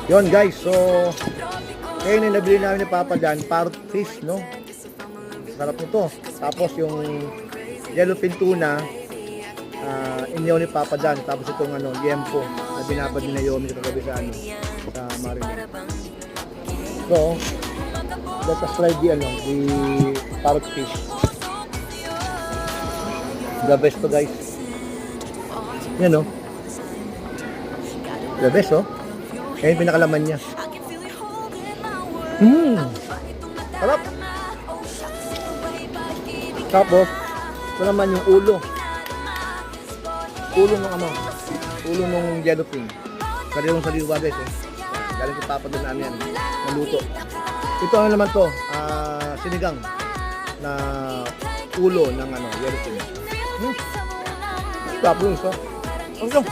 Yon guys, so ngayon yung nabili namin ni Papa dyan, parrot fish, no? Sarap nito. Tapos yung yellowfin tuna, inyaw ni Papa dyan. Tapos itong liempo na binabad ni Naomi sa kagabi sa Marina. So, let us try the parrot fish. The best to guys. Yan no. The best oh. Kaya yung pinakalaman niya. Sarap. Tapos, ito naman yung ulo. Ulo ng yellowfin. Sariwang sariwa guys eh. Galing ko Papa doon namin yan. Naluto. Ito naman to, sinigang na ulo ng yellowfin. Tapos yun, so. Okay.